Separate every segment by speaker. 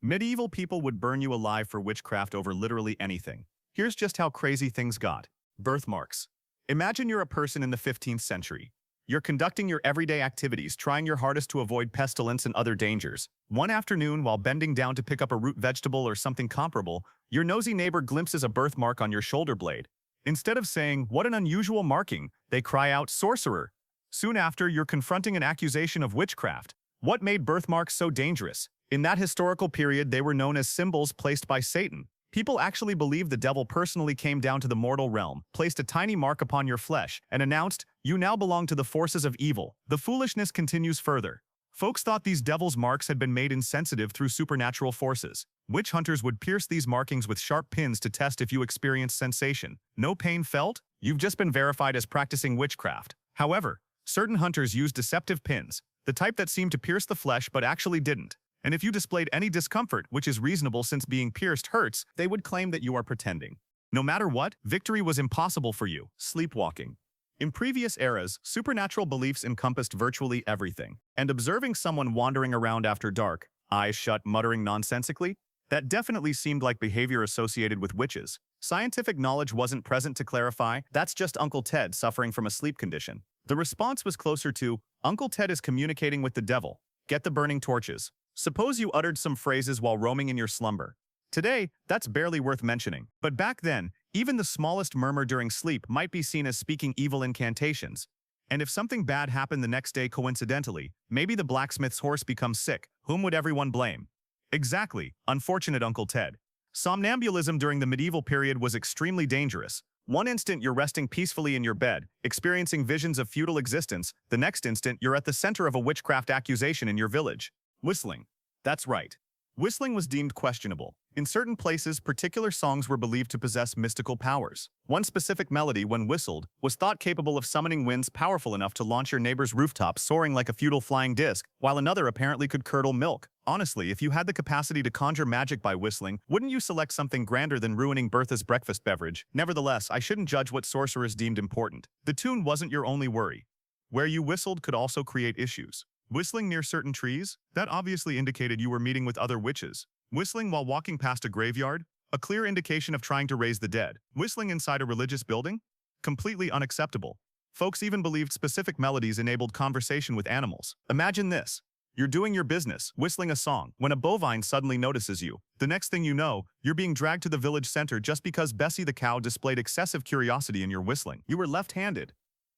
Speaker 1: Medieval people would burn you alive for witchcraft over literally anything. Here's just how crazy things got. Birthmarks. Imagine you're a person in the 15th century. You're conducting your everyday activities, trying your hardest to avoid pestilence and other dangers. One afternoon, while bending down to pick up a root vegetable or something comparable, your nosy neighbor glimpses a birthmark on your shoulder blade. Instead of saying, "What an unusual marking," they cry out, "Sorcerer!" Soon after, you're confronting an accusation of witchcraft. What made birthmarks so dangerous? In that historical period, they were known as symbols placed by Satan. People actually believed the devil personally came down to the mortal realm, placed a tiny mark upon your flesh, and announced, "You now belong to the forces of evil." The foolishness continues further. Folks thought these devil's marks had been made insensitive through supernatural forces. Witch hunters would pierce these markings with sharp pins to test if you experienced sensation. No pain felt? You've just been verified as practicing witchcraft. However, certain hunters used deceptive pins, the type that seemed to pierce the flesh but actually didn't. And if you displayed any discomfort, which is reasonable since being pierced hurts, they would claim that you are pretending. No matter what, victory was impossible for you. Sleepwalking. In previous eras, supernatural beliefs encompassed virtually everything. And observing someone wandering around after dark, eyes shut, muttering nonsensically, that definitely seemed like behavior associated with witches. Scientific knowledge wasn't present to clarify, "That's just Uncle Ted suffering from a sleep condition." The response was closer to, "Uncle Ted is communicating with the devil. Get the burning torches." Suppose you uttered some phrases while roaming in your slumber. Today, that's barely worth mentioning. But back then, even the smallest murmur during sleep might be seen as speaking evil incantations. And if something bad happened the next day coincidentally, maybe the blacksmith's horse becomes sick, whom would everyone blame? Exactly, unfortunate Uncle Ted. Somnambulism during the medieval period was extremely dangerous. One instant you're resting peacefully in your bed, experiencing visions of feudal existence. The next instant you're at the center of a witchcraft accusation in your village. Whistling. That's right. Whistling was deemed questionable. In certain places, particular songs were believed to possess mystical powers. One specific melody, when whistled, was thought capable of summoning winds powerful enough to launch your neighbor's rooftop soaring like a feudal flying disc, while another apparently could curdle milk. Honestly, if you had the capacity to conjure magic by whistling, wouldn't you select something grander than ruining Bertha's breakfast beverage? Nevertheless, I shouldn't judge what sorcerers deemed important. The tune wasn't your only worry. Where you whistled could also create issues. Whistling near certain trees? That obviously indicated you were meeting with other witches. Whistling while walking past a graveyard? A clear indication of trying to raise the dead. Whistling inside a religious building? Completely unacceptable. Folks even believed specific melodies enabled conversation with animals. Imagine this. You're doing your business, whistling a song, when a bovine suddenly notices you. The next thing you know, you're being dragged to the village center just because Bessie the cow displayed excessive curiosity in your whistling. You were left-handed.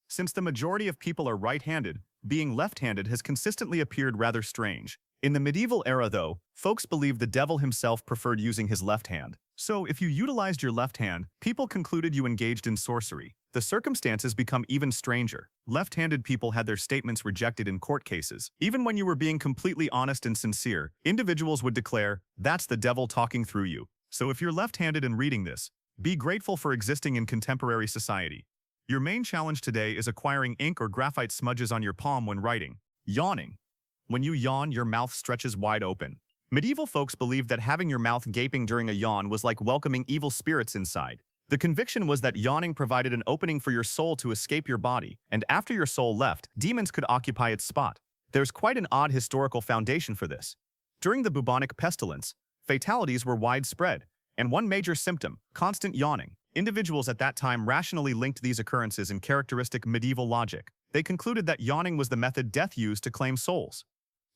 Speaker 1: Since the majority of people are right-handed, being left-handed has consistently appeared rather strange. In the medieval era, though, folks believed the devil himself preferred using his left hand. So if you utilized your left hand, people concluded you engaged in sorcery. The circumstances become even stranger. Left-handed people had their statements rejected in court cases. Even when you were being completely honest and sincere, individuals would declare, "That's the devil talking through you." So if you're left-handed and reading this, be grateful for existing in contemporary society. Your main challenge today is acquiring ink or graphite smudges on your palm when writing. Yawning. When you yawn, your mouth stretches wide open. Medieval folks believed that having your mouth gaping during a yawn was like welcoming evil spirits inside. The conviction was that yawning provided an opening for your soul to escape your body, and after your soul left, demons could occupy its spot. There's quite an odd historical foundation for this. During the bubonic pestilence, fatalities were widespread, and one major symptom, constant yawning. Individuals at that time rationally linked these occurrences in characteristic medieval logic. They concluded that yawning was the method death used to claim souls.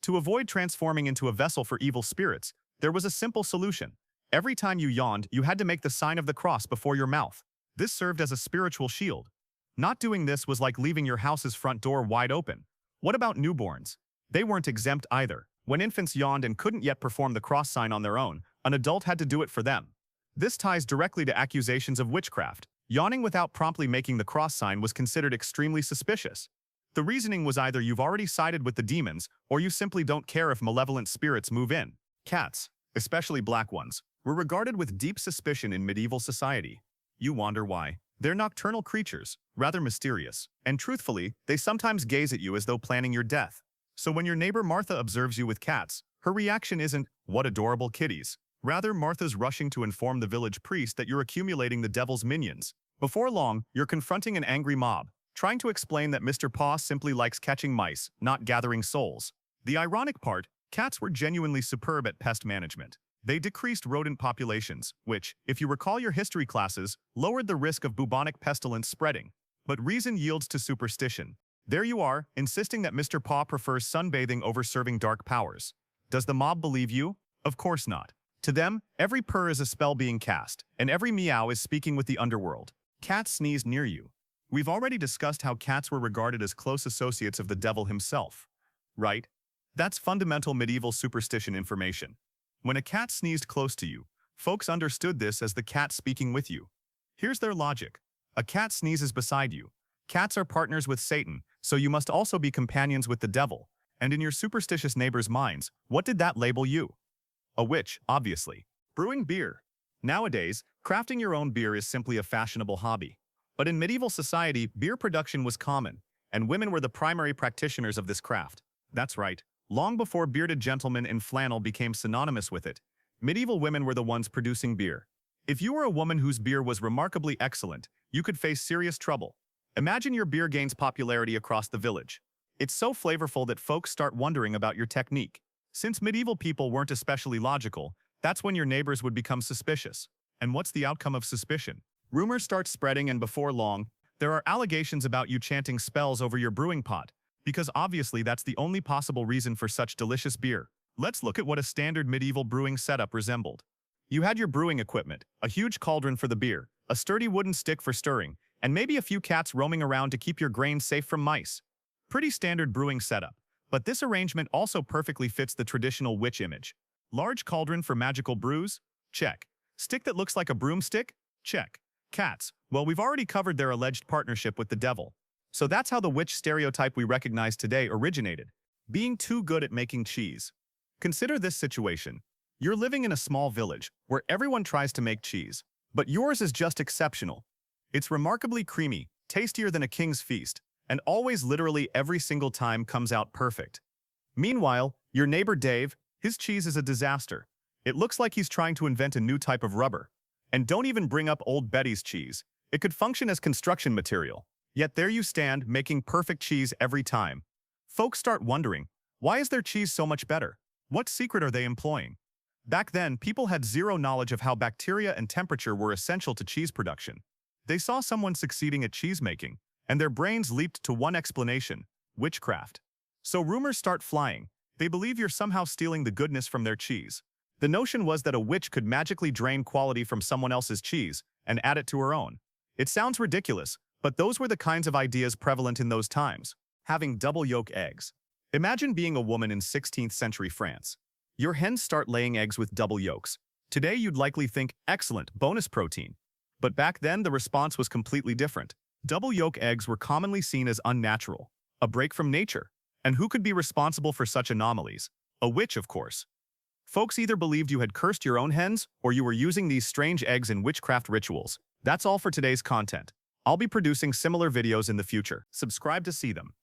Speaker 1: To avoid transforming into a vessel for evil spirits, there was a simple solution. Every time you yawned, you had to make the sign of the cross before your mouth. This served as a spiritual shield. Not doing this was like leaving your house's front door wide open. What about newborns? They weren't exempt either. When infants yawned and couldn't yet perform the cross sign on their own, an adult had to do it for them. This ties directly to accusations of witchcraft. Yawning without promptly making the cross sign was considered extremely suspicious. The reasoning was either you've already sided with the demons, or you simply don't care if malevolent spirits move in. Cats, especially black ones, were regarded with deep suspicion in medieval society. You wonder why. They're nocturnal creatures, rather mysterious, and truthfully, they sometimes gaze at you as though planning your death. So when your neighbor Martha observes you with cats, her reaction isn't, "What adorable kitties." Rather, Martha's rushing to inform the village priest that you're accumulating the devil's minions. Before long, you're confronting an angry mob, trying to explain that Mr. Paw simply likes catching mice, not gathering souls. The ironic part, Cats were genuinely superb at pest management. They decreased rodent populations, which, if you recall your history classes, lowered the risk of bubonic pestilence spreading. But reason yields to superstition. There you are, insisting that Mr. Paw prefers sunbathing over serving dark powers. Does the mob believe you? Of course not. To them, every purr is a spell being cast, and every meow is speaking with the underworld. Cats sneezed near you. We've already discussed how cats were regarded as close associates of the devil himself. Right? That's fundamental medieval superstition information. When a cat sneezed close to you, folks understood this as the cat speaking with you. Here's their logic. A cat sneezes beside you. Cats are partners with Satan, so you must also be companions with the devil. And in your superstitious neighbors' minds, what did that label you? A witch, obviously. Brewing beer. Nowadays, crafting your own beer is simply a fashionable hobby. But in medieval society, beer production was common, and women were the primary practitioners of this craft. That's right. Long before bearded gentlemen in flannel became synonymous with it, medieval women were the ones producing beer. If you were a woman whose beer was remarkably excellent, you could face serious trouble. Imagine your beer gains popularity across the village. It's so flavorful that folks start wondering about your technique. Since medieval people weren't especially logical, that's when your neighbors would become suspicious. And what's the outcome of suspicion? Rumors start spreading, and before long, there are allegations about you chanting spells over your brewing pot, because obviously that's the only possible reason for such delicious beer. Let's look at what a standard medieval brewing setup resembled. You had your brewing equipment, a huge cauldron for the beer, a sturdy wooden stick for stirring, and maybe a few cats roaming around to keep your grain safe from mice. Pretty standard brewing setup, but this arrangement also perfectly fits the traditional witch image. Large cauldron for magical brews? Check. Stick that looks like a broomstick? Check. Cats, well, we've already covered their alleged partnership with the devil. So that's how the witch stereotype we recognize today originated. Being too good at making cheese. Consider this situation. You're living in a small village where everyone tries to make cheese, but yours is just exceptional. It's remarkably creamy, tastier than a king's feast, and always literally every single time comes out perfect. Meanwhile, your neighbor Dave, his cheese is a disaster. It looks like he's trying to invent a new type of rubber. And don't even bring up old Betty's cheese. It could function as construction material. Yet there you stand, making perfect cheese every time. Folks start wondering, why is their cheese so much better? What secret are they employing? Back then, people had zero knowledge of how bacteria and temperature were essential to cheese production. They saw someone succeeding at cheese making, and their brains leaped to one explanation: witchcraft. So rumors start flying. They believe you're somehow stealing the goodness from their cheese. The notion was that a witch could magically drain quality from someone else's cheese and add it to her own. It sounds ridiculous, but those were the kinds of ideas prevalent in those times. Having double yolk eggs. Imagine being a woman in 16th century France. Your hens start laying eggs with double yolks. Today you'd likely think, excellent, bonus protein. But back then the response was completely different. Double yolk eggs were commonly seen as unnatural, a break from nature. And who could be responsible for such anomalies? A witch, of course. Folks either believed you had cursed your own hens, or you were using these strange eggs in witchcraft rituals. That's all for today's content. I'll be producing similar videos in the future. Subscribe to see them.